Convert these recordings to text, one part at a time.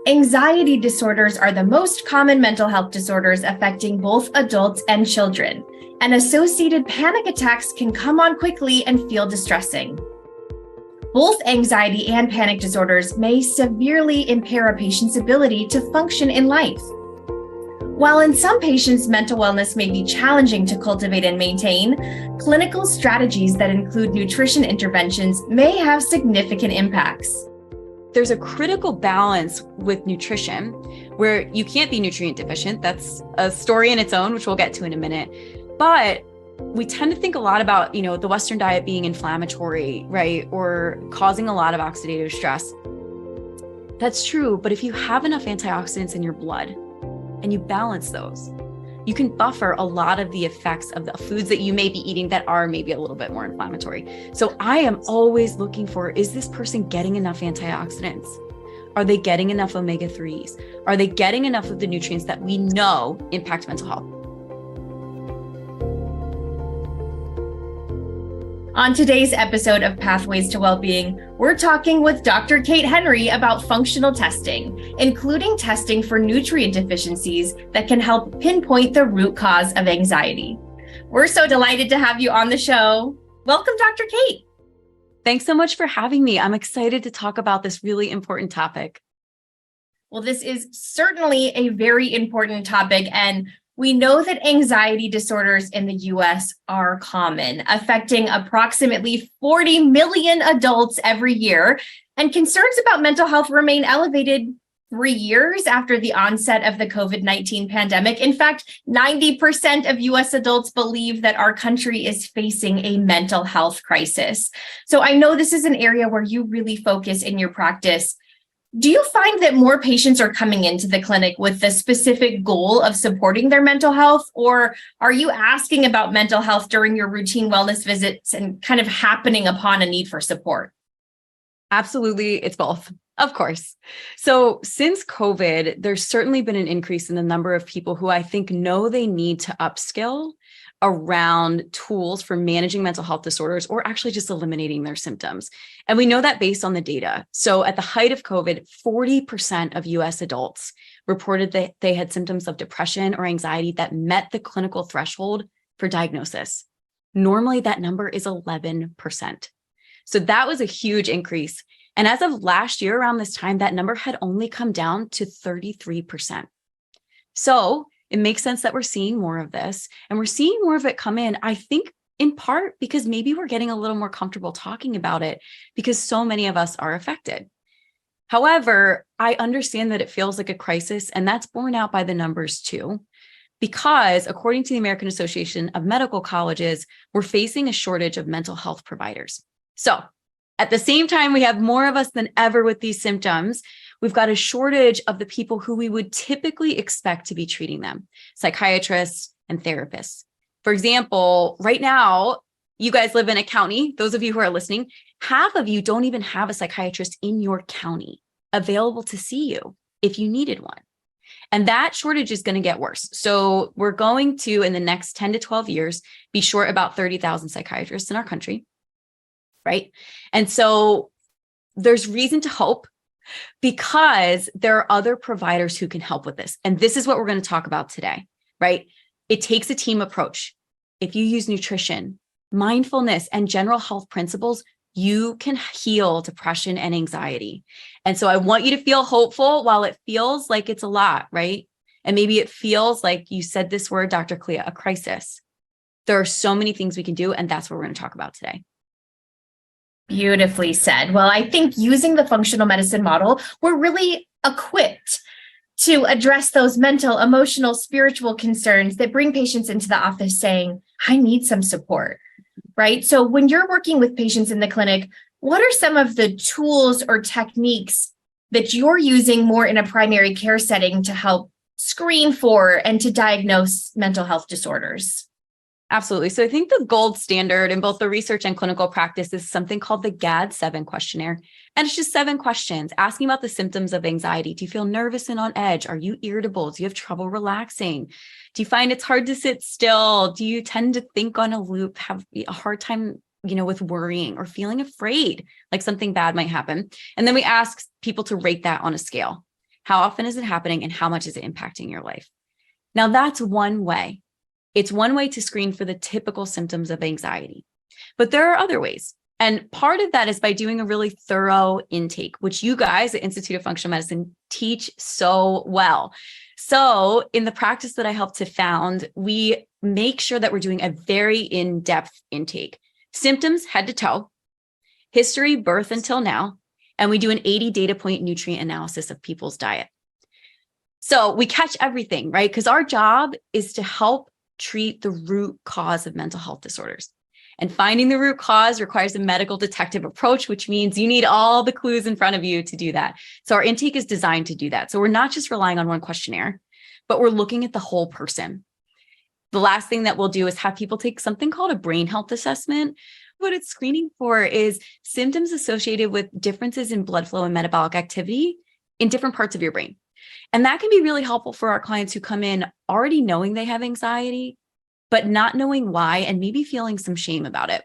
Anxiety disorders are the most common mental health disorders affecting both adults and children, and associated panic attacks can come on quickly and feel distressing. Both anxiety and panic disorders may severely impair a patient's ability to function in life. While in some patients, mental wellness may be challenging to cultivate and maintain, clinical strategies that include nutrition interventions may have significant impacts. There's a critical balance with nutrition where you can't be nutrient deficient. That's a story in its own, which we'll get to in a minute. But we tend to think a lot about, the Western diet being inflammatory, right? Or causing a lot of oxidative stress. That's true. But if you have enough antioxidants in your blood and you balance those, you can buffer a lot of the effects of the foods that you may be eating that are maybe a little bit more inflammatory. So I am always looking for, is this person getting enough antioxidants? Are they getting enough omega-3s? Are they getting enough of the nutrients that we know impact mental health? On today's episode of Pathways to Wellbeing, we're talking with Dr. Kate Henry about functional testing, including testing for nutrient deficiencies that can help pinpoint the root cause of anxiety. We're so delighted to have you on the show. Welcome, Dr. Kate. Thanks so much for having me. I'm excited to talk about this really important topic. Well, this is certainly a very important topic, and we know that anxiety disorders in the U.S. are common, affecting approximately 40 million adults every year, and concerns about mental health remain elevated 3 years after the onset of the COVID-19 pandemic. In fact, 90% of U.S. adults believe that our country is facing a mental health crisis. So I know this is an area where you really focus in your practice. Do you find that more patients are coming into the clinic with the specific goal of supporting their mental health, or are you asking about mental health during your routine wellness visits and kind of happening upon a need for support? Absolutely. It's both, of course. So since COVID, there's certainly been an increase in the number of people who I think know they need to upskill around tools for managing mental health disorders or actually just eliminating their symptoms. And we know that based on the data. So at the height of COVID, 40% of US adults reported that they had symptoms of depression or anxiety that met the clinical threshold for diagnosis. Normally, that number is 11%. So that was a huge increase. And as of last year, around this time, that number had only come down to 33%. So it makes sense that we're seeing more of this, and we're seeing more of it come in, I think, in part because maybe we're getting a little more comfortable talking about it because so many of us are affected. However, I understand that it feels like a crisis, and that's borne out by the numbers too, because according to the American Association of Medical Colleges, we're facing a shortage of mental health providers. So at the same time, we have more of us than ever with these symptoms. We've got a shortage of the people who we would typically expect to be treating them, psychiatrists and therapists. For example, right now, you guys live in a county. Those of you who are listening, half of you don't even have a psychiatrist in your county available to see you if you needed one. And that shortage is going to get worse. So we're going to, in the next 10 to 12 years, be short about 30,000 psychiatrists in our country, right? And so there's reason to hope, because there are other providers who can help with this. And this is what we're going to talk about today, right? It takes a team approach. If you use nutrition, mindfulness, and general health principles, you can heal depression and anxiety. And so I want you to feel hopeful while it feels like it's a lot, right? And maybe it feels like you said this word, Dr. Kalea, a crisis. There are so many things we can do, and that's what we're going to talk about today. Beautifully said. Well, I think using the functional medicine model, we're really equipped to address those mental, emotional, spiritual concerns that bring patients into the office saying, I need some support, right? So when you're working with patients in the clinic, what are some of the tools or techniques that you're using more in a primary care setting to help screen for and to diagnose mental health disorders? Absolutely. So I think the gold standard in both the research and clinical practice is something called the GAD-7 questionnaire. And it's just 7 questions asking about the symptoms of anxiety. Do you feel nervous and on edge? Are you irritable? Do you have trouble relaxing? Do you find it's hard to sit still? Do you tend to think on a loop, have a hard time, with worrying or feeling afraid, like something bad might happen? And then we ask people to rate that on a scale. How often is it happening? And how much is it impacting your life? Now, that's one way. It's one way to screen for the typical symptoms of anxiety. But there are other ways. And part of that is by doing a really thorough intake, which you guys at Institute of Functional Medicine teach so well. So in the practice that I help to found, we make sure that we're doing a very in-depth intake. Symptoms head to toe, history, birth until now, and we do an 80 data point nutrient analysis of people's diet. So we catch everything, right? Because our job is to help treat the root cause of mental health disorders. And finding the root cause requires a medical detective approach, which means you need all the clues in front of you to do that. So our intake is designed to do that. So we're not just relying on one questionnaire, but we're looking at the whole person. The last thing that we'll do is have people take something called a brain health assessment. What it's screening for is symptoms associated with differences in blood flow and metabolic activity in different parts of your brain. And that can be really helpful for our clients who come in already knowing they have anxiety, but not knowing why and maybe feeling some shame about it.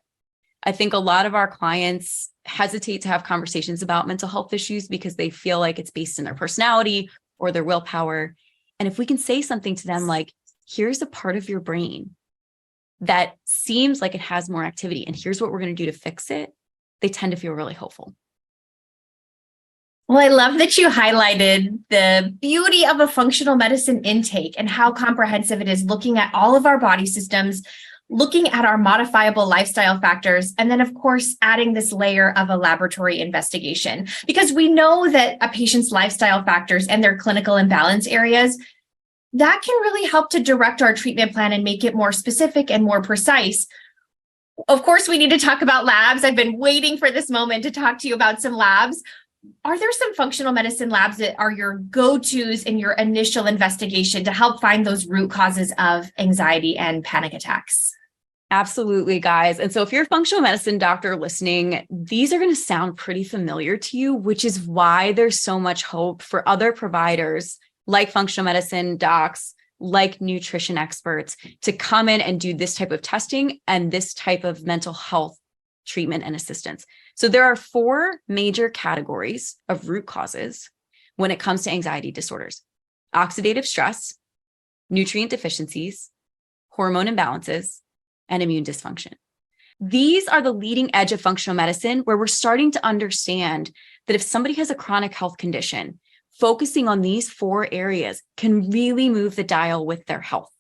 I think a lot of our clients hesitate to have conversations about mental health issues because they feel like it's based in their personality or their willpower. And if we can say something to them like, here's a part of your brain that seems like it has more activity, and here's what we're going to do to fix it, they tend to feel really hopeful. Well, I love that you highlighted the beauty of a functional medicine intake and how comprehensive it is, looking at all of our body systems, looking at our modifiable lifestyle factors, and then, of course, adding this layer of a laboratory investigation. Because we know that a patient's lifestyle factors and their clinical imbalance areas, that can really help to direct our treatment plan and make it more specific and more precise. Of course, we need to talk about labs. I've been waiting for this moment to talk to you about some labs. Are there some functional medicine labs that are your go-tos in your initial investigation to help find those root causes of anxiety and panic attacks? Absolutely, guys. And so if you're a functional medicine doctor listening, these are going to sound pretty familiar to you, which is why there's so much hope for other providers like functional medicine docs, like nutrition experts, to come in and do this type of testing and this type of mental health treatment and assistance. So there are 4 major categories of root causes when it comes to anxiety disorders: oxidative stress, nutrient deficiencies, hormone imbalances, and immune dysfunction. These are the leading edge of functional medicine, where we're starting to understand that if somebody has a chronic health condition, focusing on these 4 areas can really move the dial with their health.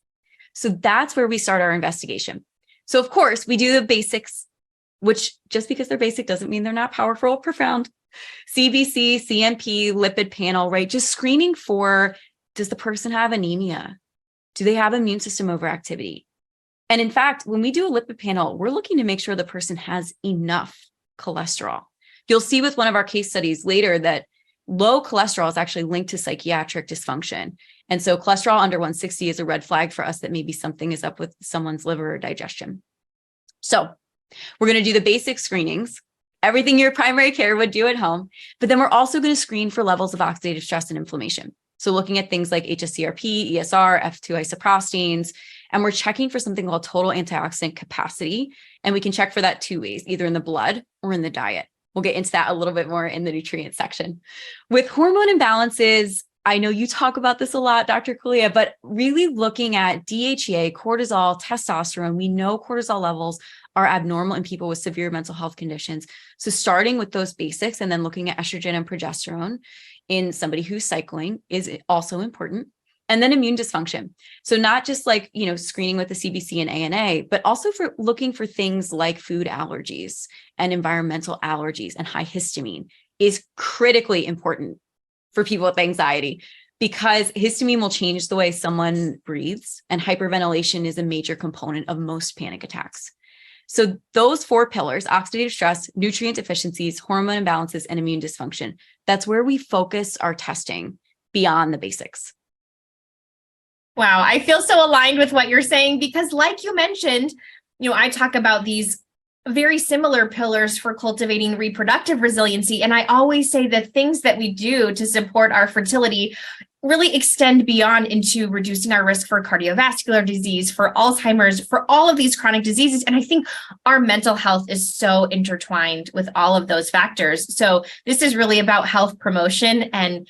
So that's where we start our investigation. So of course, we do the basics, which just because they're basic doesn't mean they're not powerful or profound. CBC, CMP, lipid panel, right? Just screening for, does the person have anemia? Do they have immune system overactivity? And in fact, when we do a lipid panel, we're looking to make sure the person has enough cholesterol. You'll see with one of our case studies later that low cholesterol is actually linked to psychiatric dysfunction. And so cholesterol under 160 is a red flag for us that maybe something is up with someone's liver or digestion. So we're going to do the basic screenings, everything your primary care would do at home, but then we're also going to screen for levels of oxidative stress and inflammation. So looking at things like hsCRP, ESR, F2 isoprosteins, and we're checking for something called total antioxidant capacity. And we can check for that 2 ways, either in the blood or in the diet. We'll get into that a little bit more in the nutrient section. With hormone imbalances, I know you talk about this a lot, Dr. Kalea, but really looking at DHEA, cortisol, testosterone, we know cortisol levels are abnormal in people with severe mental health conditions. So starting with those basics and then looking at estrogen and progesterone in somebody who's cycling is also important. And then immune dysfunction. So not just like, screening with the CBC and ANA, but also for looking for things like food allergies and environmental allergies, and high histamine is critically important for people with anxiety, because histamine will change the way someone breathes, and hyperventilation is a major component of most panic attacks. So those 4 pillars: oxidative stress, nutrient deficiencies, hormone imbalances, and immune dysfunction, that's where we focus our testing beyond the basics. Wow, I feel so aligned with what you're saying, because like you mentioned, I talk about these very similar pillars for cultivating reproductive resiliency. And I always say the things that we do to support our fertility really extend beyond into reducing our risk for cardiovascular disease, for Alzheimer's, for all of these chronic diseases. And I think our mental health is so intertwined with all of those factors. So this is really about health promotion and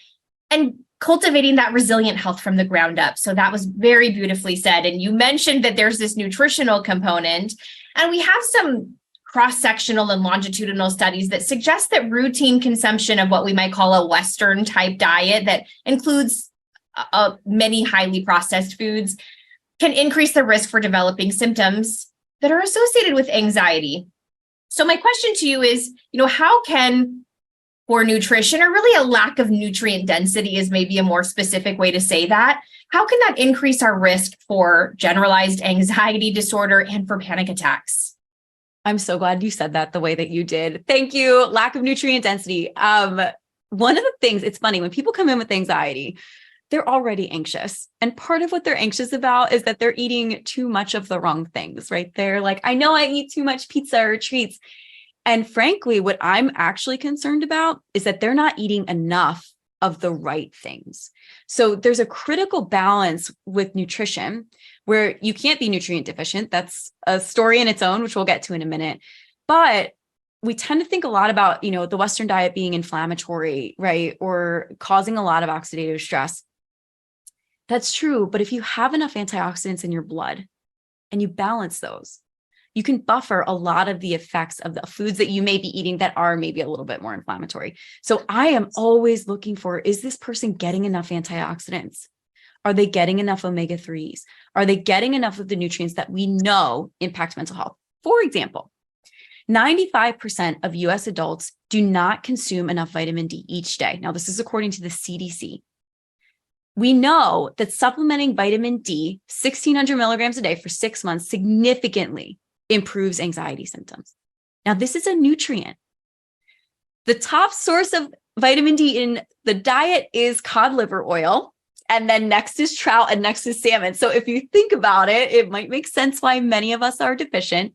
cultivating that resilient health from the ground up. So that was very beautifully said. And you mentioned that there's this nutritional component, and we have some cross-sectional and longitudinal studies that suggest that routine consumption of what we might call a Western type diet that includes many highly processed foods can increase the risk for developing symptoms that are associated with anxiety. So my question to you is, how can poor nutrition, or really a lack of nutrient density is maybe a more specific way to say that, how can that increase our risk for generalized anxiety disorder and for panic attacks? I'm so glad you said that the way that you did. Thank you. Lack of nutrient density. One of the things, it's funny, when people come in with anxiety, they're already anxious. And part of what they're anxious about is that they're eating too much of the wrong things, right? They're like, I know I eat too much pizza or treats. And frankly, what I'm actually concerned about is that they're not eating enough of the right things. So there's a critical balance with nutrition where you can't be nutrient deficient. That's a story in its own, which we'll get to in a minute. But we tend to think a lot about, the Western diet being inflammatory, right? Or causing a lot of oxidative stress. That's true. But if you have enough antioxidants in your blood and you balance those, you can buffer a lot of the effects of the foods that you may be eating that are maybe a little bit more inflammatory. So I am always looking for, is this person getting enough antioxidants? Are they getting enough omega-3s? Are they getting enough of the nutrients that we know impact mental health? For example, 95% of US adults do not consume enough vitamin D each day. Now, this is according to the CDC. We know that supplementing vitamin D, 1,600 milligrams a day for 6 months, significantly improves anxiety symptoms. Now, this is a nutrient. The top source of vitamin D in the diet is cod liver oil, and then next is trout, and next is salmon. So if you think about it, it might make sense why many of us are deficient,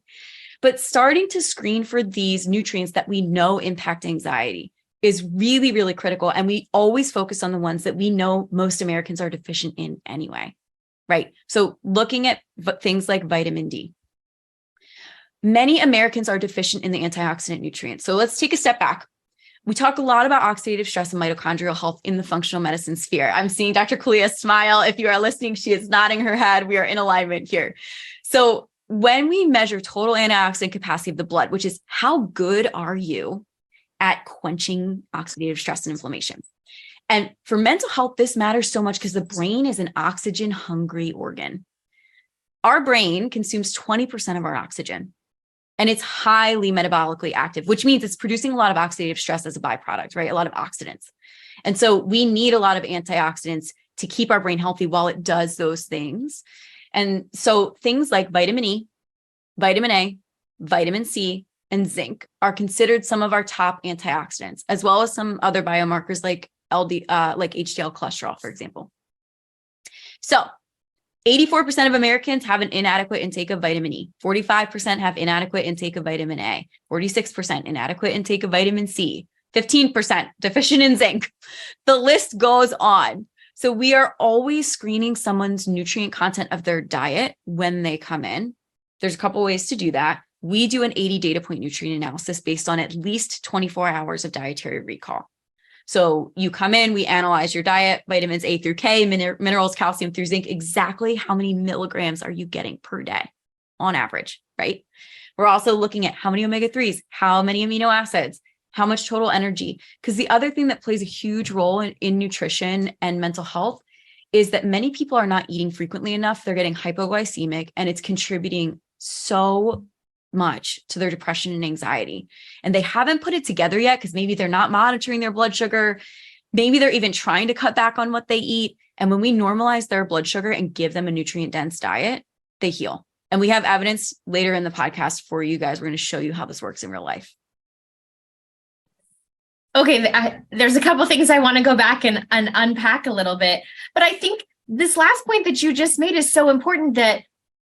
but starting to screen for these nutrients that we know impact anxiety is really, really critical. And we always focus on the ones that we know most Americans are deficient in anyway, right? So looking at things like vitamin D. Many Americans are deficient in the antioxidant nutrients. So let's take a step back. We talk a lot about oxidative stress and mitochondrial health in the functional medicine sphere. I'm seeing Dr. Kalea smile. If you are listening, she is nodding her head. We are in alignment here. So when we measure total antioxidant capacity of the blood, which is how good are you at quenching oxidative stress and inflammation? And for mental health, this matters so much because the brain is an oxygen hungry organ. Our brain consumes 20% of our oxygen. And it's highly metabolically active, which means it's producing a lot of oxidative stress as a byproduct, right? A lot of oxidants. And so we need a lot of antioxidants to keep our brain healthy while it does those things. And so things like vitamin E, vitamin A, vitamin C, and zinc are considered some of our top antioxidants, as well as some other biomarkers like HDL cholesterol, for example. So 84% of Americans have an inadequate intake of vitamin E. 45% have inadequate intake of vitamin A. 46% inadequate intake of vitamin C. 15% deficient in zinc. The list goes on. So we are always screening someone's nutrient content of their diet when they come in. There's a couple ways to do that. We do an 80 data point nutrient analysis based on at least 24 hours of dietary recall. So you come in, we analyze your diet, vitamins A through K, minerals, calcium through zinc, exactly how many milligrams are you getting per day on average, right? We're also looking at how many omega-3s, how many amino acids, how much total energy. Because the other thing that plays a huge role in nutrition and mental health is that many people are not eating frequently enough. They're getting hypoglycemic, and it's contributing so much to their depression and anxiety. And they haven't put it together yet because maybe they're not monitoring their blood sugar. Maybe they're even trying to cut back on what they eat. And when we normalize their blood sugar and give them a nutrient-dense diet, they heal. And we have evidence later in the podcast for you guys. We're going to show you how this works in real life. Okay, there's a couple things I want to go back and unpack a little bit. But I think this last point that you just made is so important, that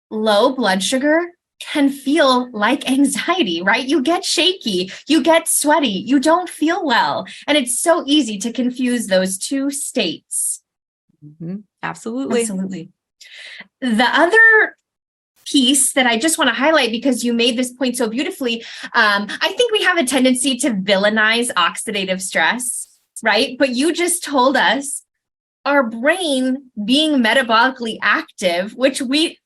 low blood sugar can feel like anxiety, right? You get shaky, you get sweaty, you don't feel well. And it's so easy to confuse those two states. Mm-hmm. Absolutely. Absolutely. The other piece that I just want to highlight, because you made this point so beautifully, I think we have a tendency to villainize oxidative stress, right? But you just told us our brain being metabolically active, which we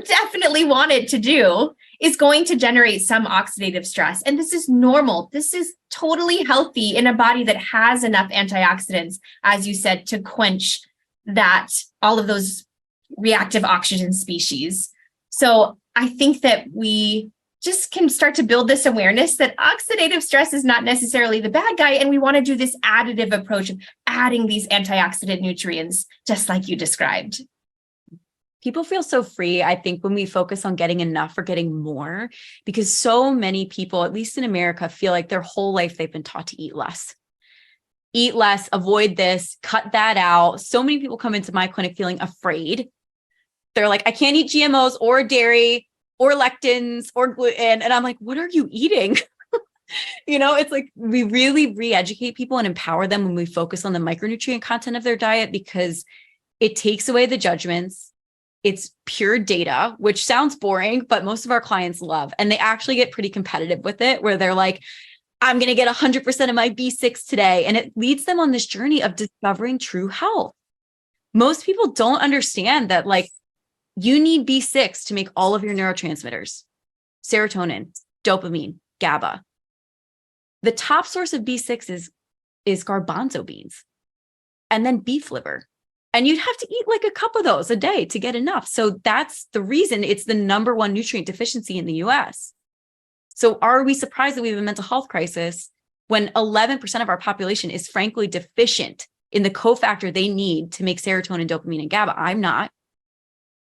definitely want it to do, is going to generate some oxidative stress. And this is normal. This is totally healthy in a body that has enough antioxidants, as you said, to quench that, all of those reactive oxygen species. So I think that we just can start to build this awareness that oxidative stress is not necessarily the bad guy. And we want to do this additive approach of adding these antioxidant nutrients, just like you described. People feel so free, I think, when we focus on getting enough or getting more, because so many people, at least in America, feel like their whole life they've been taught to eat less. Eat less, avoid this, cut that out. So many people come into my clinic feeling afraid. They're like, I can't eat GMOs or dairy or lectins or gluten. And I'm like, what are you eating? It's like we really re-educate people and empower them when we focus on the micronutrient content of their diet, because it takes away the judgments. It's pure data, which sounds boring, but most of our clients love, and they actually get pretty competitive with it, where they're like, I'm going to get 100% of my B6 today. And it leads them on this journey of discovering true health. Most people don't understand that, like, you need B6 to make all of your neurotransmitters, serotonin, dopamine, GABA. The top source of B6 is garbanzo beans, and then beef liver. And you'd have to eat like a cup of those a day to get enough. So that's the reason it's the number one nutrient deficiency in the US. So are we surprised that we have a mental health crisis when 11% of our population is frankly deficient in the cofactor they need to make serotonin, dopamine, and GABA? I'm not,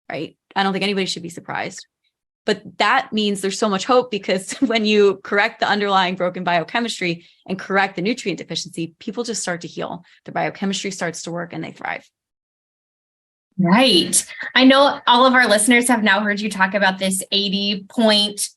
right? I don't think anybody should be surprised. But that means there's so much hope, because when you correct the underlying broken biochemistry and correct the nutrient deficiency, people just start to heal. The biochemistry starts to work and they thrive. Right. I know all of our listeners have now heard you talk about this 80-point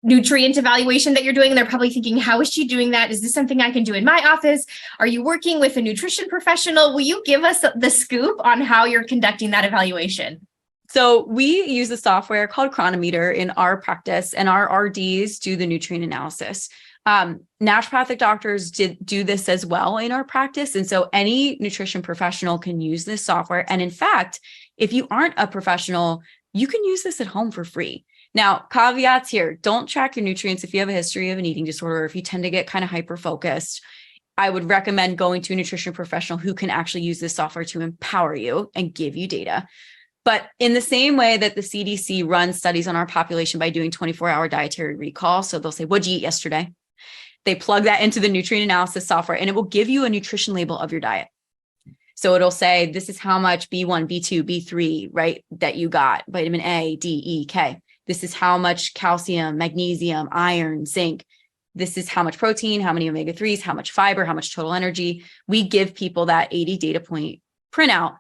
nutrient evaluation that you're doing. And they're probably thinking, how is she doing that? Is this something I can do in my office? Are you working with a nutrition professional? Will you give us the scoop on how you're conducting that evaluation? So we use a software called Chronometer in our practice, and our RDs do the nutrient analysis. Naturopathic doctors do this as well in our practice. And so any nutrition professional can use this software. And in fact, if you aren't a professional, you can use this at home for free. Now, caveats here: don't track your nutrients if you have a history of an eating disorder, or if you tend to get kind of hyper-focused. I would recommend going to a nutrition professional who can actually use this software to empower you and give you data. But in the same way that the CDC runs studies on our population by doing 24-hour dietary recall, so they'll say, what'd you eat yesterday? They plug that into the nutrient analysis software, and it will give you a nutrition label of your diet. So it'll say, this is how much B1, B2, B3, right, that you got, vitamin A, D, E, K. This is how much calcium, magnesium, iron, zinc. This is how much protein, how many omega-3s, how much fiber, how much total energy. We give people that 80 data point printout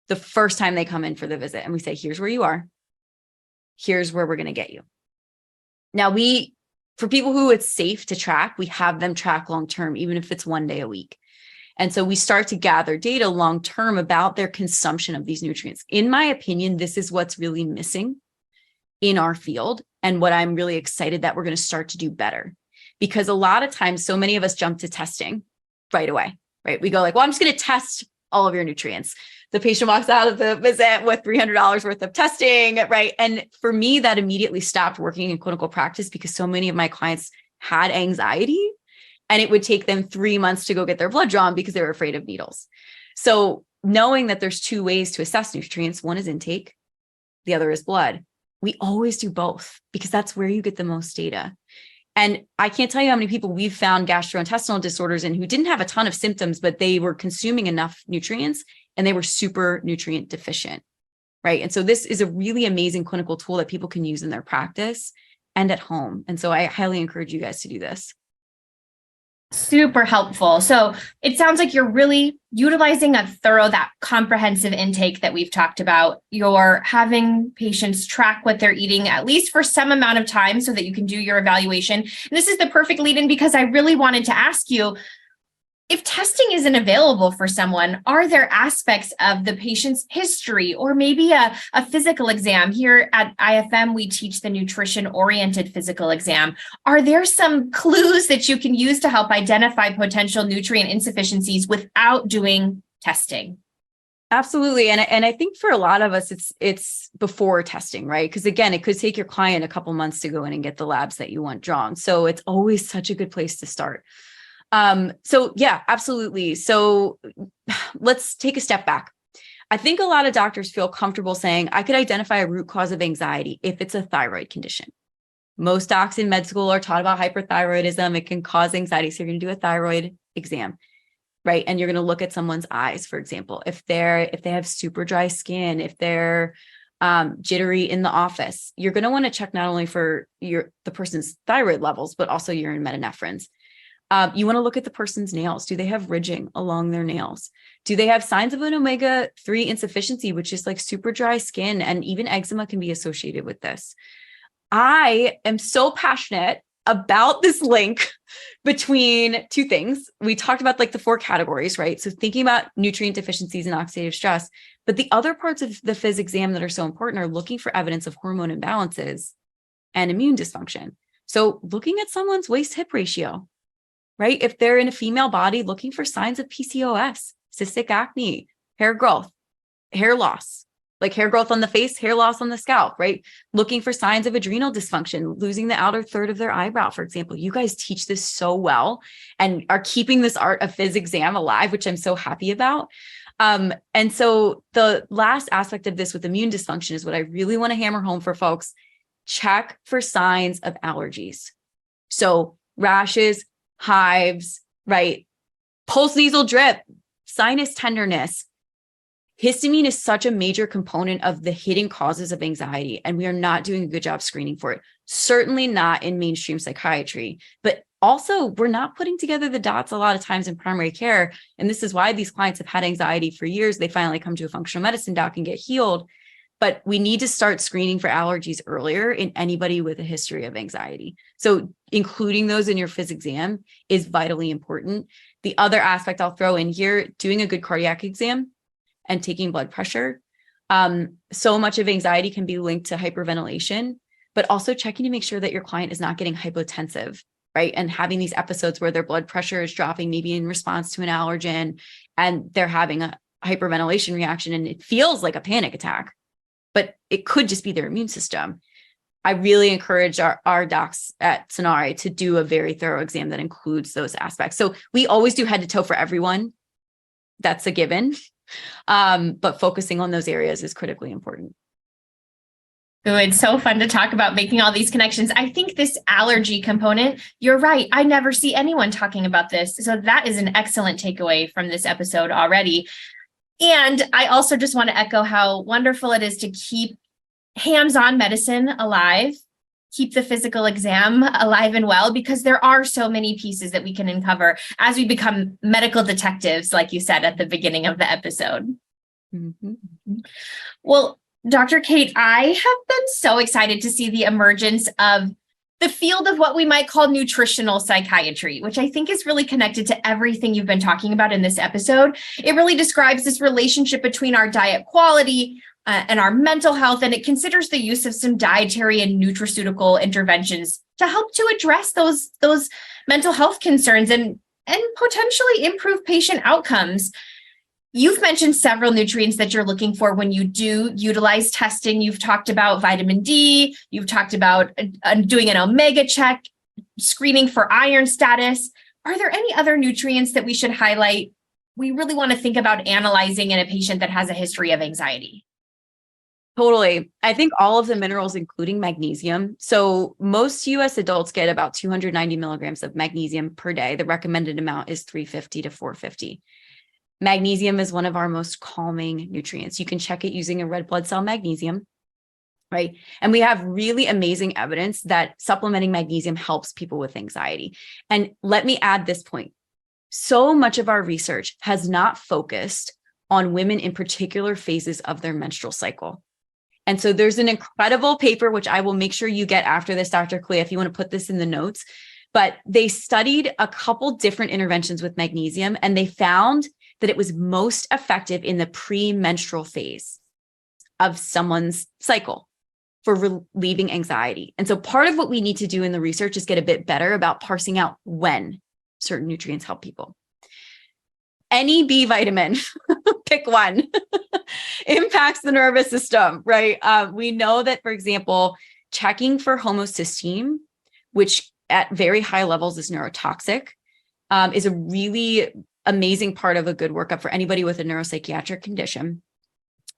the first time they come in for the visit. And we say, here's where you are. Here's where we're going to get you. Now, for people who it's safe to track, we have them track long-term, even if it's 1 day a week. And so we start to gather data long-term about their consumption of these nutrients. In my opinion, this is what's really missing in our field, and what I'm really excited that we're going to start to do better. Because a lot of times, so many of us jump to testing right away, right? We go like, well, I'm just going to test all of your nutrients. The patient walks out of the visit with $300 worth of testing, right? And for me, that immediately stopped working in clinical practice, because so many of my clients had anxiety, and it would take them 3 months to go get their blood drawn because they were afraid of needles. So knowing that there's two ways to assess nutrients, one is intake, the other is blood. We always do both, because that's where you get the most data. And I can't tell you how many people we've found gastrointestinal disorders in who didn't have a ton of symptoms, but they were consuming enough nutrients and they were super nutrient deficient, right? And so this is a really amazing clinical tool that people can use in their practice and at home. And so I highly encourage you guys to do this. Super helpful. So it sounds like you're really utilizing that comprehensive intake that we've talked about. You're having patients track what they're eating, at least for some amount of time, so that you can do your evaluation. And this is the perfect lead in, because I really wanted to ask you, if testing isn't available for someone, are there aspects of the patient's history, or maybe a physical exam? Here at IFM, we teach the nutrition-oriented physical exam. Are there some clues that you can use to help identify potential nutrient insufficiencies without doing testing? Absolutely. And I think for a lot of us, it's before testing, right? Because again, it could take your client a couple months to go in and get the labs that you want drawn. So it's always such a good place to start. So yeah, absolutely. So let's take a step back. I think a lot of doctors feel comfortable saying, I could identify a root cause of anxiety if it's a thyroid condition. Most docs in med school are taught about hyperthyroidism. It can cause anxiety. So you're going to do a thyroid exam, right? And you're going to look at someone's eyes, for example, if they have super dry skin, if they're jittery in the office, you're going to want to check not only for the person's thyroid levels, but also urine metanephrines. You want to look at the person's nails. Do they have ridging along their nails? Do they have signs of an omega-3 insufficiency, which is like super dry skin, and even eczema can be associated with this. I am so passionate about this link between two things. We talked about like the 4 categories, right? So thinking about nutrient deficiencies and oxidative stress, but the other parts of the phys exam that are so important are looking for evidence of hormone imbalances and immune dysfunction. So looking at someone's waist-hip ratio, right? If they're in a female body, looking for signs of PCOS, cystic acne, hair growth, hair loss, like hair growth on the face, hair loss on the scalp, right? Looking for signs of adrenal dysfunction, losing the outer third of their eyebrow, for example. You guys teach this so well and are keeping this art of phys exam alive, which I'm so happy about. And so the last aspect of this with immune dysfunction is what I really want to hammer home for folks. Check for signs of allergies. So rashes, hives, right? Pulse nasal drip, sinus tenderness. Histamine is such a major component of the hidden causes of anxiety, and we are not doing a good job screening for it. Certainly not in mainstream psychiatry, but also we're not putting together the dots a lot of times in primary care. And this is why these clients have had anxiety for years. They finally come to a functional medicine doc and get healed. But we need to start screening for allergies earlier in anybody with a history of anxiety. So including those in your phys exam is vitally important. The other aspect I'll throw in here, doing a good cardiac exam and taking blood pressure. So much of anxiety can be linked to hyperventilation, but also checking to make sure that your client is not getting hypotensive, right? And having these episodes where their blood pressure is dropping, maybe in response to an allergen, and they're having a hyperventilation reaction and it feels like a panic attack, but it could just be their immune system. I really encourage our docs at Sonare to do a very thorough exam that includes those aspects. So we always do head to toe for everyone. That's a given. But focusing on those areas is critically important. Ooh, it's so fun to talk about making all these connections. I think this allergy component, you're right. I never see anyone talking about this. So that is an excellent takeaway from this episode already. And I also just want to echo how wonderful it is to keep hands-on medicine alive, keep the physical exam alive and well, because there are so many pieces that we can uncover as we become medical detectives, like you said at the beginning of the episode. Mm-hmm. Well, Dr. Kate, I have been so excited to see the emergence of the field of what we might call nutritional psychiatry, which I think is really connected to everything you've been talking about in this episode. It really describes this relationship between our diet quality and our mental health, and it considers the use of some dietary and nutraceutical interventions to help to address those mental health concerns and potentially improve patient outcomes. You've mentioned several nutrients that you're looking for when you do utilize testing. You've talked about vitamin D. You've talked about doing an omega check, screening for iron status. Are there any other nutrients that we should highlight? We really want to think about analyzing in a patient that has a history of anxiety. Totally. I think all of the minerals, including magnesium. So most US adults get about 290 milligrams of magnesium per day. The recommended amount is 350 to 450. Magnesium is one of our most calming nutrients. You can check it using a red blood cell magnesium, right? And we have really amazing evidence that supplementing magnesium helps people with anxiety. And let me add this point. So much of our research has not focused on women in particular phases of their menstrual cycle. And so there's an incredible paper, which I will make sure you get after this, Dr. Kalea, if you want to put this in the notes, but they studied a couple different interventions with magnesium, and they found that it was most effective in the premenstrual phase of someone's cycle for relieving anxiety. And so part of what we need to do in the research is get a bit better about parsing out when certain nutrients help people. Any B vitamin, pick one. impacts the nervous system, right? We know that, for example, checking for homocysteine, which at very high levels is neurotoxic, is a really amazing part of a good workup for anybody with a neuropsychiatric condition.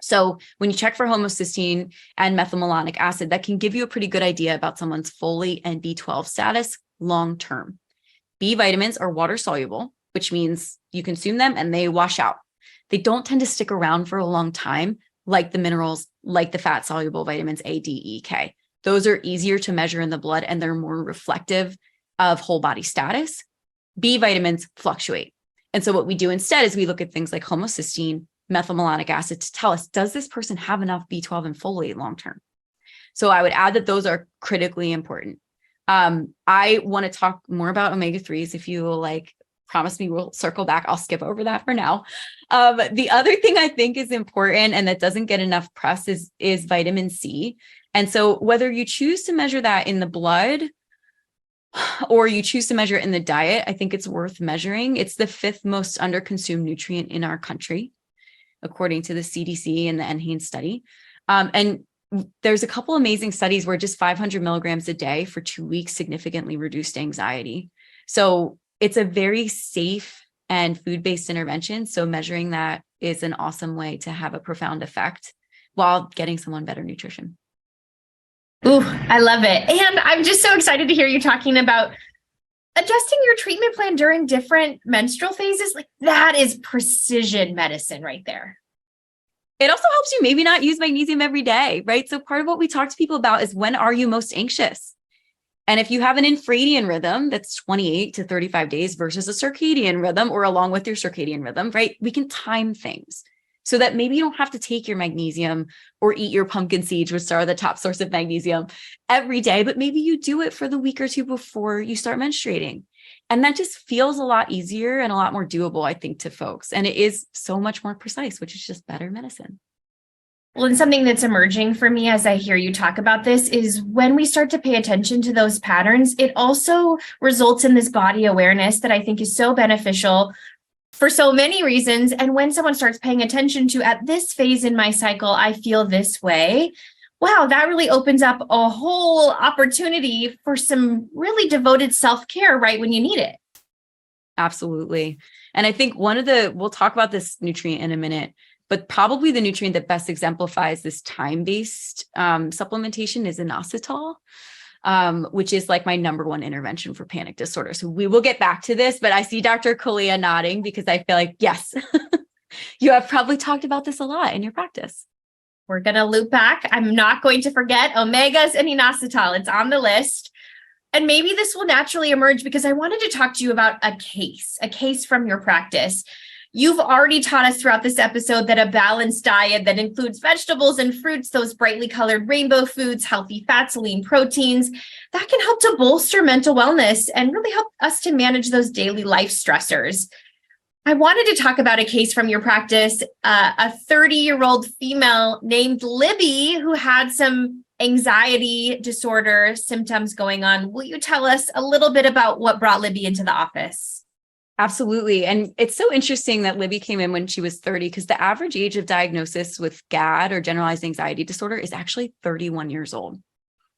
So when you check for homocysteine and methylmalonic acid, that can give you a pretty good idea about someone's folate and B12 status long-term. B vitamins are water soluble, which means you consume them and they wash out. They don't tend to stick around for a long time, like the minerals, like the fat soluble vitamins A, D, E, K. Those are easier to measure in the blood and they're more reflective of whole body status. B vitamins fluctuate. And so what we do instead is we look at things like homocysteine, methylmalonic acid to tell us, does this person have enough B12 and folate long-term? So I would add that those are critically important. I want to talk more about omega-3s. If you will, promise me we'll circle back. I'll skip over that for now. The other thing I think is important and that doesn't get enough press is vitamin C. And so whether you choose to measure that in the blood or you choose to measure it in the diet, I think it's worth measuring. It's the 5th most underconsumed nutrient in our country, according to the CDC and the NHANES study. And there's a couple amazing studies where just 500 milligrams a day for 2 weeks significantly reduced anxiety. So it's a very safe and food-based intervention. So measuring that is an awesome way to have a profound effect while getting someone better nutrition. Ooh, I love it. And I'm just so excited to hear you talking about adjusting your treatment plan during different menstrual phases. That is precision medicine right there. It also helps you maybe not use magnesium every day, right? So part of what we talk to people about is, when are you most anxious? And if you have an infradian rhythm that's 28 to 35 days versus a circadian rhythm, or along with your circadian rhythm, right? We can time things so that maybe you don't have to take your magnesium or eat your pumpkin seeds, which are the top source of magnesium, every day, but maybe you do it for the week or two before you start menstruating. And that just feels a lot easier and a lot more doable, I think, to folks. And it is so much more precise, which is just better medicine. Well, and something that's emerging for me as I hear you talk about this is when we start to pay attention to those patterns, it also results in this body awareness that I think is so beneficial for so many reasons. And when someone starts paying attention to, at this phase in my cycle, I feel this way. Wow, that really opens up a whole opportunity for some really devoted self-care right when you need it. Absolutely. And I think we'll talk about this nutrient in a minute, but probably the nutrient that best exemplifies this time-based supplementation is inositol, which is like my number one intervention for panic disorder. So we will get back to this, but I see Dr. Kalea nodding because I feel like, yes, you have probably talked about this a lot in your practice. We're going to loop back. I'm not going to forget omegas and inositol. It's on the list. And maybe this will naturally emerge because I wanted to talk to you about a case from your practice. You've already taught us throughout this episode that a balanced diet that includes vegetables and fruits, those brightly colored rainbow foods, healthy fats, lean proteins, that can help to bolster mental wellness and really help us to manage those daily life stressors. I wanted to talk about a case from your practice, a 30-year-old female named Libby who had some anxiety disorder symptoms going on. Will you tell us a little bit about what brought Libby into the office? Absolutely. And it's so interesting that Libby came in when she was 30, because the average age of diagnosis with GAD or generalized anxiety disorder is actually 31 years old,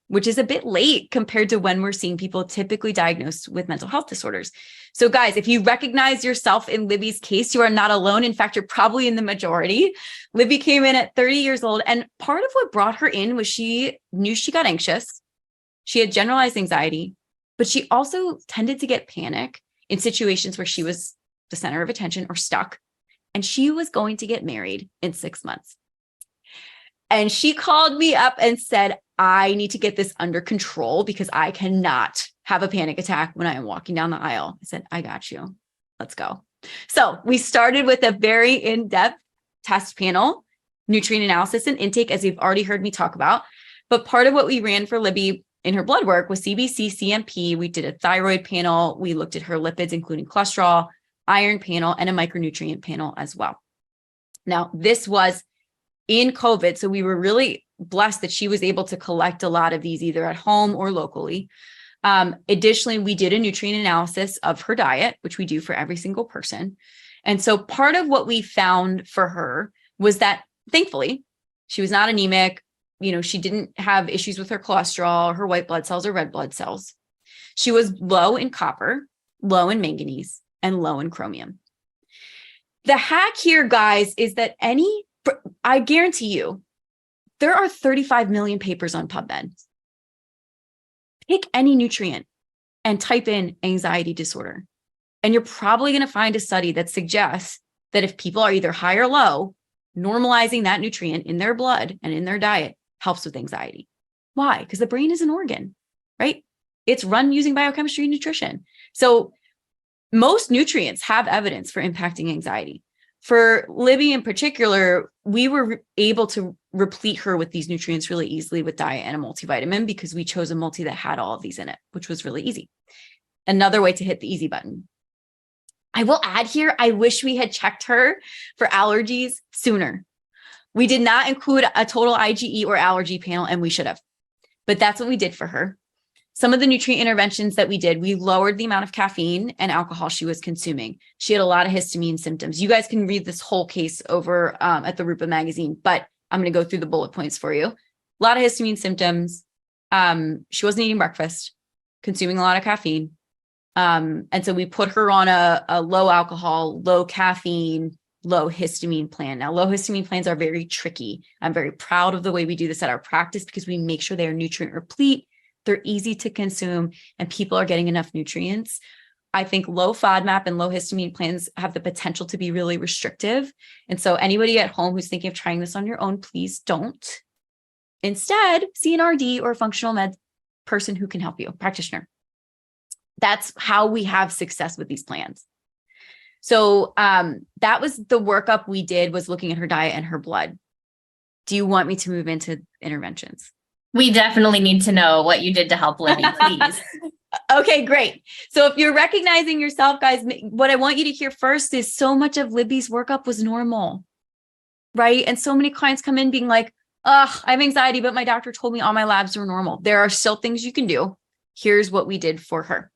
which is a bit late compared to when we're seeing people typically diagnosed with mental health disorders. So guys, if you recognize yourself in Libby's case, you are not alone. In fact, you're probably in the majority. Libby came in at 30 years old. And part of what brought her in was she knew she got anxious. She had generalized anxiety, but she also tended to get panic in situations where she was the center of attention or stuck. And she was going to get married in 6 months. And she called me up and said, I need to get this under control because I cannot have a panic attack when I am walking down the aisle. I said, I got you. Let's go. So we started with a very in-depth test panel, nutrient analysis and intake, as you've already heard me talk about. But part of what we ran for Libby in her blood work was CBC, CMP. We did a thyroid panel. We looked at her lipids, including cholesterol, iron panel, and a micronutrient panel as well. Now, this was in COVID. So we were really blessed that she was able to collect a lot of these either at home or locally. Additionally, we did a nutrient analysis of her diet, which we do for every single person. And so part of what we found for her was that thankfully, she was not anemic. She didn't have issues with her cholesterol, her white blood cells or red blood cells. She was low in copper, low in manganese, and low in chromium. The hack here, guys, is that I guarantee you, there are 35 million papers on PubMed. Pick any nutrient and type in anxiety disorder. And you're probably going to find a study that suggests that if people are either high or low, normalizing that nutrient in their blood and in their diet helps with anxiety. Why? Because the brain is an organ, right? It's run using biochemistry and nutrition. So most nutrients have evidence for impacting anxiety. For Libby in particular, we were able to replete her with these nutrients really easily with diet and a multivitamin because we chose a multi that had all of these in it, which was really easy. Another way to hit the easy button. I will add here, I wish we had checked her for allergies sooner. We did not include a total IgE or allergy panel, and we should have, but that's what we did for her. Some of the nutrient interventions that we did, we lowered the amount of caffeine and alcohol she was consuming. She had a lot of histamine symptoms. You guys can read this whole case over at the RUPA magazine, but I'm going to go through the bullet points for you. A lot of histamine symptoms. She wasn't eating breakfast, consuming a lot of caffeine. And so we put her on a low alcohol, low caffeine, low histamine plan. Now, low histamine plans are very tricky. I'm very proud of the way we do this at our practice because we make sure they are nutrient replete. They're easy to consume and people are getting enough nutrients. I think low FODMAP and low histamine plans have the potential to be really restrictive. And so anybody at home who's thinking of trying this on your own, please don't. Instead, see an RD or a functional med person who can help you, practitioner. That's how we have success with these plans. So that was the workup we did, was looking at her diet and her blood. Do you want me to move into interventions? We definitely need to know what you did to help Libby, please. Okay, great. So if you're recognizing yourself, guys, what I want you to hear first is so much of Libby's workup was normal, right? And so many clients come in being like, I have anxiety, but my doctor told me all my labs were normal. There are still things you can do. Here's what we did for her.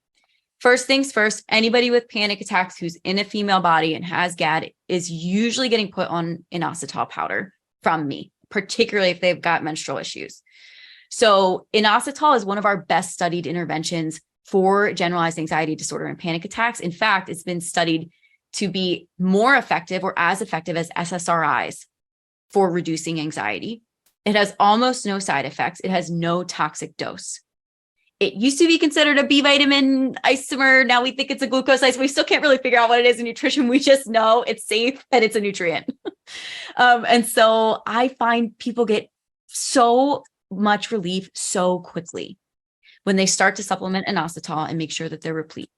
First things first, anybody with panic attacks who's in a female body and has GAD is usually getting put on inositol powder from me, particularly if they've got menstrual issues. So inositol is one of our best studied interventions for generalized anxiety disorder and panic attacks. In fact, it's been studied to be more effective or as effective as SSRIs for reducing anxiety. It has almost no side effects. It has no toxic dose. It used to be considered a B vitamin isomer. Now we think it's a glucose isomer. We still can't really figure out what it is in nutrition. We just know it's safe and it's a nutrient. And so I find people get so much relief so quickly when they start to supplement inositol and make sure that they're replete.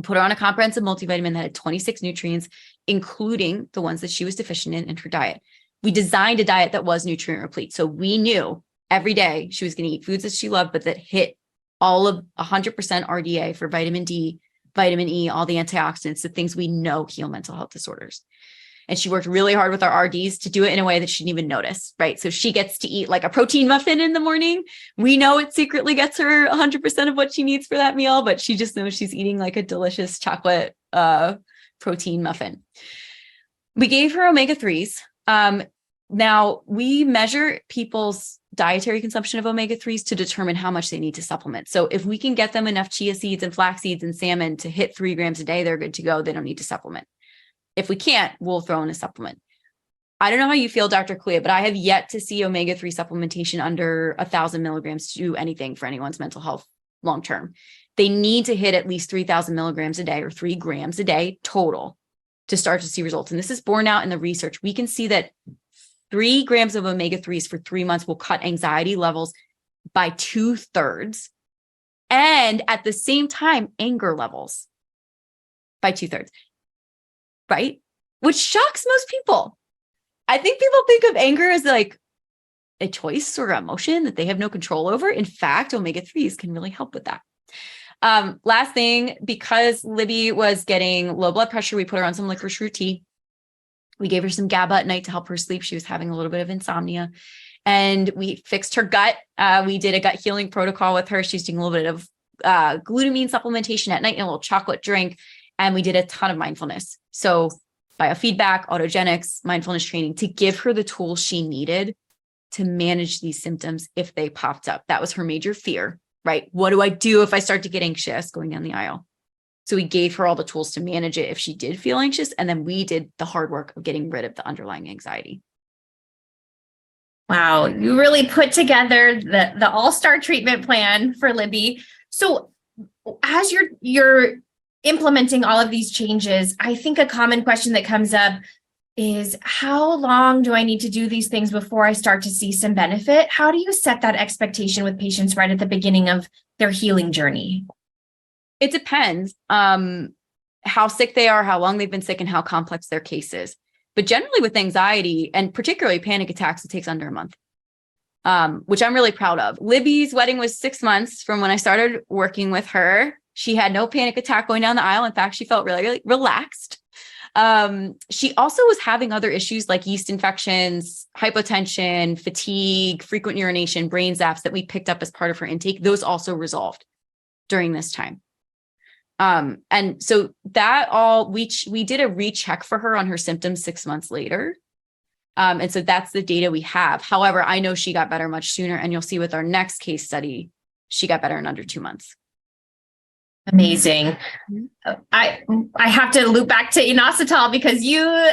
Put her on a comprehensive multivitamin that had 26 nutrients, including the ones that she was deficient in her diet. We designed a diet that was nutrient replete. So we knew every day she was going to eat foods that she loved, but that hit all of 100% RDA for vitamin D, vitamin E, all the antioxidants, the things we know heal mental health disorders. And she worked really hard with our RDs to do it in a way that she didn't even notice, right? So she gets to eat like a protein muffin in the morning. We know it secretly gets her 100% of what she needs for that meal, but she just knows she's eating like a delicious chocolate protein muffin. We gave her omega-3s. Now we measure people's dietary consumption of omega-3s to determine how much they need to supplement. So if we can get them enough chia seeds and flax seeds and salmon to hit 3 grams a day, they're good to go. They don't need to supplement. If we can't, we'll throw in a supplement. I don't know how you feel, Dr. Kalea, but I have yet to see omega-3 supplementation under 1,000 milligrams to do anything for anyone's mental health long-term. They need to hit at least 3,000 milligrams a day or 3 grams a day total to start to see results. And this is borne out in the research. We can see that 3 grams of omega-3s for 3 months will cut anxiety levels by 2/3. And at the same time, anger levels by 2/3. Right? Which shocks most people. I think people think of anger as like a choice or emotion that they have no control over. In fact, omega-3s can really help with that. Last thing, because Libby was getting low blood pressure, we put her on some licorice root tea. We gave her some GABA at night to help her sleep. She was having a little bit of insomnia. And we fixed her gut. We did a gut healing protocol with her. She's doing a little bit of glutamine supplementation at night and a little chocolate drink. And we did a ton of mindfulness. So biofeedback, autogenics, mindfulness training to give her the tools she needed to manage these symptoms if they popped up. That was her major fear, right? What do I do if I start to get anxious going down the aisle? So we gave her all the tools to manage it if she did feel anxious. And then we did the hard work of getting rid of the underlying anxiety. Wow, you really put together the all-star treatment plan for Libby. So as you're implementing all of these changes, I think a common question that comes up is, how long do I need to do these things before I start to see some benefit? How do you set that expectation with patients right at the beginning of their healing journey? It depends how sick they are, how long they've been sick, and how complex their case is. But generally with anxiety, and particularly panic attacks, it takes under a month, which I'm really proud of. Libby's wedding was 6 months from when I started working with her. She had no panic attack going down the aisle. In fact, she felt really, really relaxed. She also was having other issues like yeast infections, hypotension, fatigue, frequent urination, brain zaps that we picked up as part of her intake. Those also resolved during this time. And so that all, we did a recheck for her on her symptoms 6 months later. And so that's the data we have. However, I know she got better much sooner, and you'll see with our next case study, she got better in under 2 months. Amazing. I have to loop back to inositol because you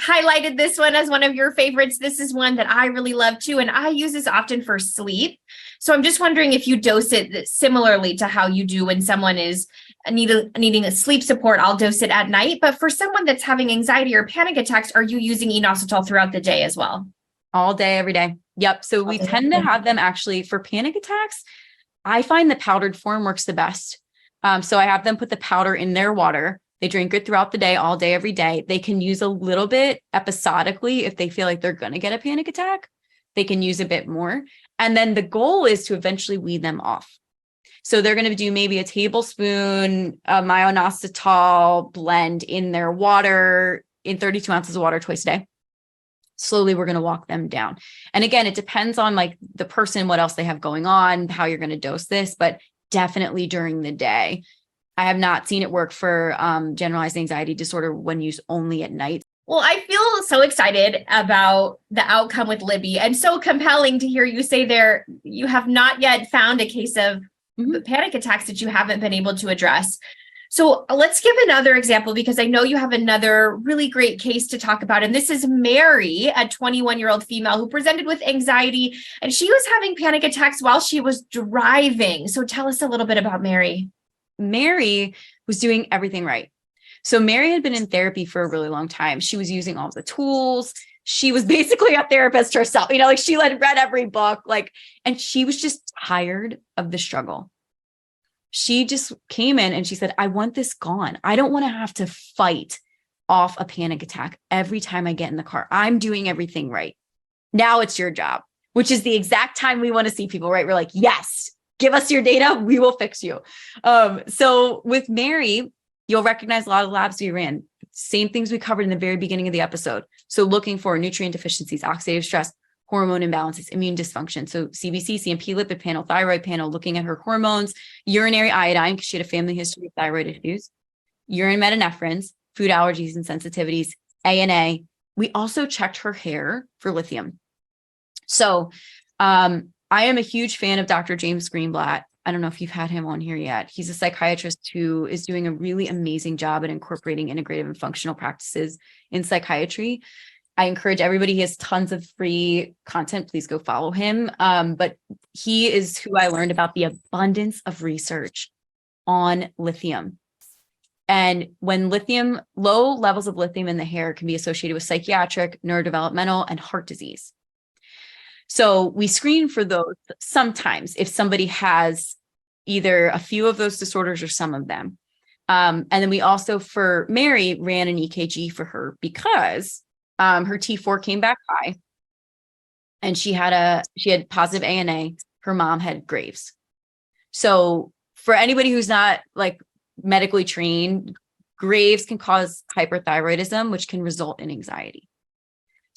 highlighted this one as one of your favorites. This is one that I really love too, and I use this often for sleep. So I'm just wondering if you dose it similarly to how you do when someone is needing a sleep support. I'll dose it at night, but for someone that's having anxiety or panic attacks, are you using inositol throughout the day as well? All day, every day. Yep. So we tend to have them actually for panic attacks. I find the powdered form works the best. So I have them put the powder in their water. They drink it throughout the day, all day, every day. They can use a little bit episodically if they feel like they're going to get a panic attack. They can use a bit more. And then the goal is to eventually wean them off. So they're going to do maybe a tablespoon of inositol blend in their water in 32 ounces of water twice a day. Slowly, we're going to walk them down. And again, it depends on like the person, what else they have going on, how you're going to dose this, but definitely during the day. I have not seen it work for generalized anxiety disorder when used only at night. Well, I feel so excited about the outcome with Libby, and so compelling to hear you say there you have not yet found a case of panic attacks that you haven't been able to address. So let's give another example, because I know you have another really great case to talk about. And this is Mary, a 21-year-old female who presented with anxiety, and she was having panic attacks while she was driving. So tell us a little bit about Mary. Mary was doing everything right. So Mary had been in therapy for a really long time. She was using all the tools. She was basically a therapist herself, like she read every book, and she was just tired of the struggle. She just came in and she said, I want this gone. I don't want to have to fight off a panic attack every time I get in the car. I'm doing everything right. Now it's your job, which is the exact time we want to see people, right? We're like, yes, give us your data. We will fix you. So with Mary, you'll recognize a lot of labs we ran. Same things we covered in the very beginning of the episode. So looking for nutrient deficiencies, oxidative stress, hormone imbalances, immune dysfunction. So CBC, CMP, lipid panel, thyroid panel, looking at her hormones, urinary iodine, because she had a family history of thyroid issues, urine metanephrines, food allergies and sensitivities, ANA. We also checked her hair for lithium. So I am a huge fan of Dr. James Greenblatt. I don't know if you've had him on here yet. He's a psychiatrist who is doing a really amazing job at incorporating integrative and functional practices in psychiatry. I encourage everybody, he has tons of free content. Please go follow him. But he is who I learned about the abundance of research on lithium. And when low levels of lithium in the hair can be associated with psychiatric, neurodevelopmental, and heart disease. So we screen for those sometimes if somebody has either a few of those disorders or some of them. And then we also, for Mary, ran an EKG for her because her T4 came back high and she had positive ANA. Her mom had Graves. So for anybody who's not medically trained, Graves can cause hyperthyroidism, which can result in anxiety.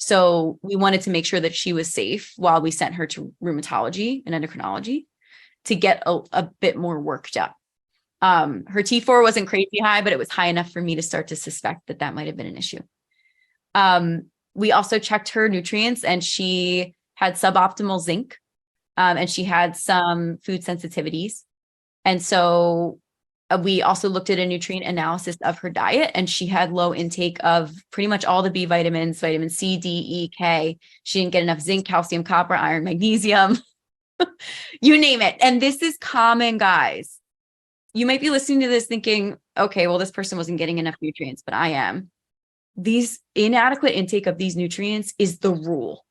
So we wanted to make sure that she was safe while we sent her to rheumatology and endocrinology to get a bit more worked up. Her T4 wasn't crazy high, but it was high enough for me to start to suspect that might have been an issue. We also checked her nutrients, and she had suboptimal zinc, and she had some food sensitivities. And so we also looked at a nutrient analysis of her diet, and she had low intake of pretty much all the B vitamins, vitamin C, D, E, K. She didn't get enough zinc, calcium, copper, iron, magnesium, you name it. And this is common, guys. You might be listening to this thinking, okay, well, this person wasn't getting enough nutrients, but I am. These inadequate intake of these nutrients is the rule.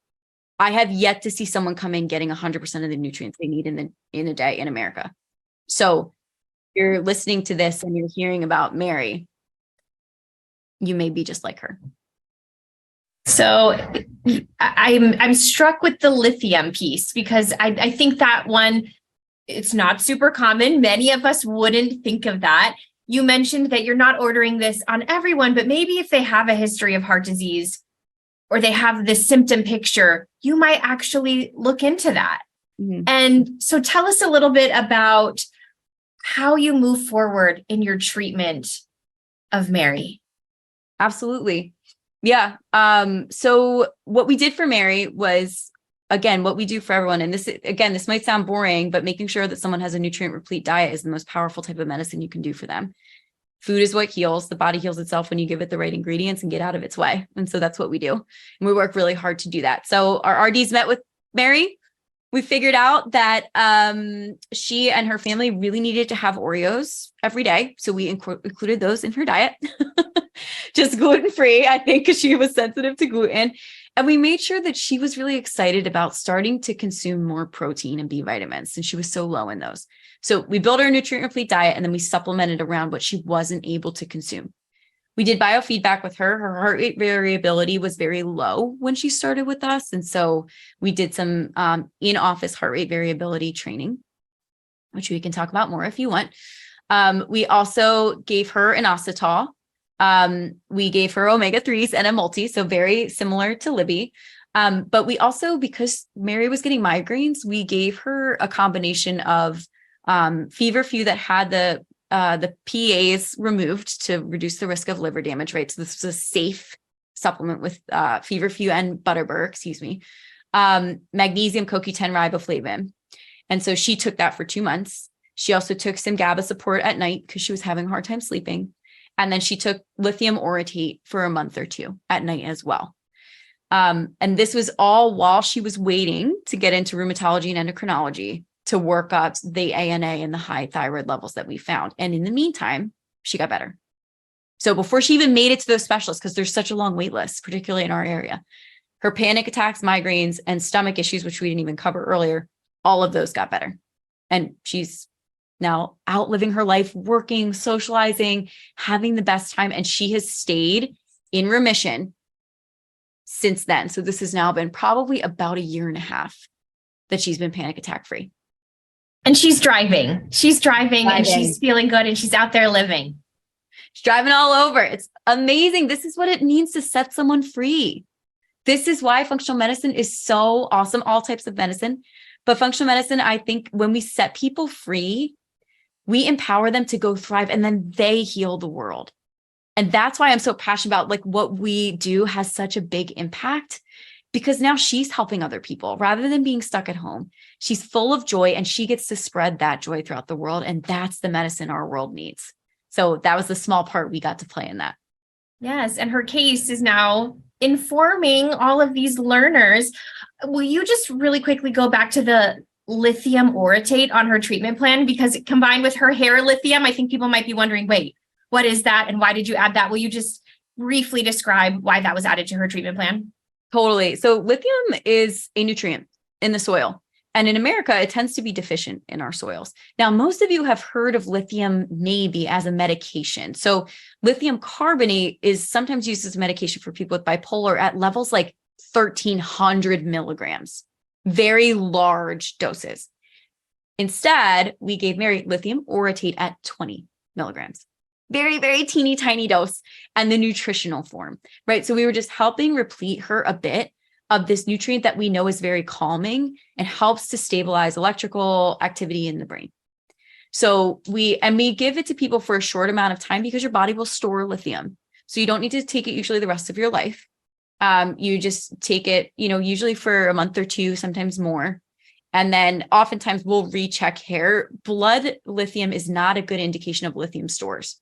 I have yet to see someone come in getting 100% of the nutrients they need in a day in America. So you're listening to this and you're hearing about Mary, you may be just like her. So I'm struck with the lithium piece, because I think that one, it's not super common. Many of us wouldn't think of that. You mentioned that you're not ordering this on everyone, but maybe if they have a history of heart disease or they have this symptom picture, you might actually look into that. Mm-hmm. And so tell us a little bit about how you move forward in your treatment of Mary. Absolutely. Yeah. So what we did for Mary was, again, what we do for everyone. And this might sound boring, but making sure that someone has a nutrient replete diet is the most powerful type of medicine you can do for them. Food is what heals. The body heals itself when you give it the right ingredients and get out of its way. And so that's what we do. And we work really hard to do that. So our RDs met with Mary. We figured out that she and her family really needed to have Oreos every day. So we included those in her diet, just gluten-free, I think, because she was sensitive to gluten. And we made sure that she was really excited about starting to consume more protein and B vitamins, and she was so low in those. So we built her nutrient replete diet, and then we supplemented around what she wasn't able to consume. We did biofeedback with her. Her heart rate variability was very low when she started with us. And so we did some in-office heart rate variability training, which we can talk about more if you want. We also gave her inositol. We gave her omega-3s and a multi, so very similar to Libby. But we also, because Mary was getting migraines, we gave her a combination of feverfew that had the PAs removed to reduce the risk of liver damage, right? So this was a safe supplement with feverfew and butterbur, magnesium, CoQ10, riboflavin. And so she took that for 2 months. She also took some GABA support at night because she was having a hard time sleeping. And then she took lithium orotate for a month or 2 at night as well. And this was all while she was waiting to get into rheumatology and endocrinology to work up the ANA and the high thyroid levels that we found. And in the meantime, she got better. So before she even made it to those specialists, because there's such a long wait list, particularly in our area, her panic attacks, migraines, and stomach issues, which we didn't even cover earlier, all of those got better. And she's now out living her life, working, socializing, having the best time. And she has stayed in remission since then. So this has now been probably about 1.5 years that she's been panic attack free. And she's driving. She's driving and she's feeling good and she's out there living. She's driving all over. It's amazing. This is what it means to set someone free. This is why functional medicine is so awesome, all types of medicine. But functional medicine, I think when we set people free, we empower them to go thrive, and then they heal the world. And that's why I'm so passionate about like what we do has such a big impact, because now she's helping other people rather than being stuck at home. She's full of joy and she gets to spread that joy throughout the world. And that's the medicine our world needs. So that was the small part we got to play in that. Yes. And her case is now informing all of these learners. Will you just really quickly go back to the lithium orotate on her treatment plan? Because combined with her hair lithium, I think people might be wondering, wait, what is that? And why did you add that? Will you just briefly describe why that was added to her treatment plan? Totally. So lithium is a nutrient in the soil. And in America, it tends to be deficient in our soils. Now, most of you have heard of lithium maybe as a medication. So lithium carbonate is sometimes used as a medication for people with bipolar at levels like 1,300 milligrams, very large doses. Instead, we gave Mary lithium orotate at 20 milligrams. Very, very teeny tiny dose, and the nutritional form, right? So we were just helping replete her a bit of this nutrient that we know is very calming and helps to stabilize electrical activity in the brain. So we give it to people for a short amount of time because your body will store lithium. So you don't need to take it usually the rest of your life. You just take it, usually for a month or two, sometimes more. And then oftentimes we'll recheck hair. Blood lithium is not a good indication of lithium stores.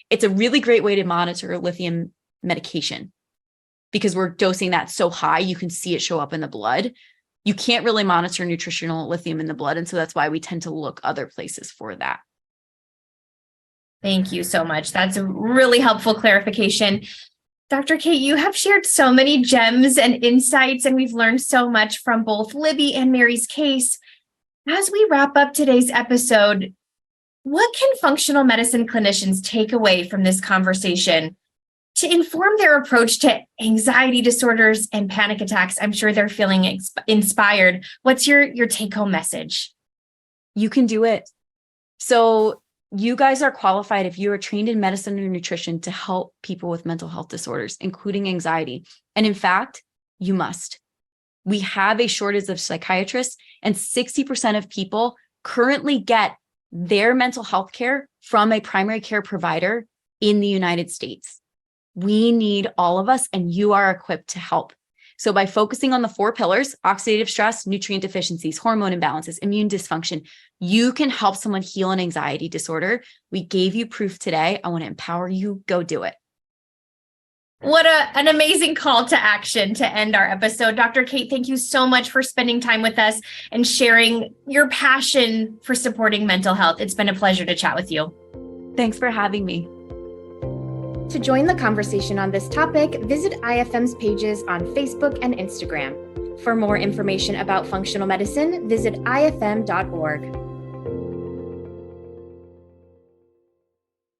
It's a really great way to monitor lithium medication because we're dosing that so high, you can see it show up in the blood. You can't really monitor nutritional lithium in the blood. And so that's why we tend to look other places for that. Thank you so much. That's a really helpful clarification. Dr. Kate, you have shared so many gems and insights, and we've learned so much from both Libby and Mary's case. As we wrap up today's episode, what can functional medicine clinicians take away from this conversation to inform their approach to anxiety disorders and panic attacks? I'm sure they're feeling inspired. What's your take-home message? You can do it. So you guys are qualified if you are trained in medicine or nutrition to help people with mental health disorders, including anxiety. And in fact, you must. We have a shortage of psychiatrists, and 60% of people currently get their mental health care from a primary care provider in the United States. We need all of us, and you are equipped to help. So by focusing on the 4 pillars, oxidative stress, nutrient deficiencies, hormone imbalances, immune dysfunction, you can help someone heal an anxiety disorder. We gave you proof today. I want to empower you. Go do it. What an amazing call to action to end our episode. Dr. Kate, thank you so much for spending time with us and sharing your passion for supporting mental health. It's been a pleasure to chat with you. Thanks for having me. To join the conversation on this topic, visit IFM's pages on Facebook and Instagram. For more information about functional medicine, visit ifm.org.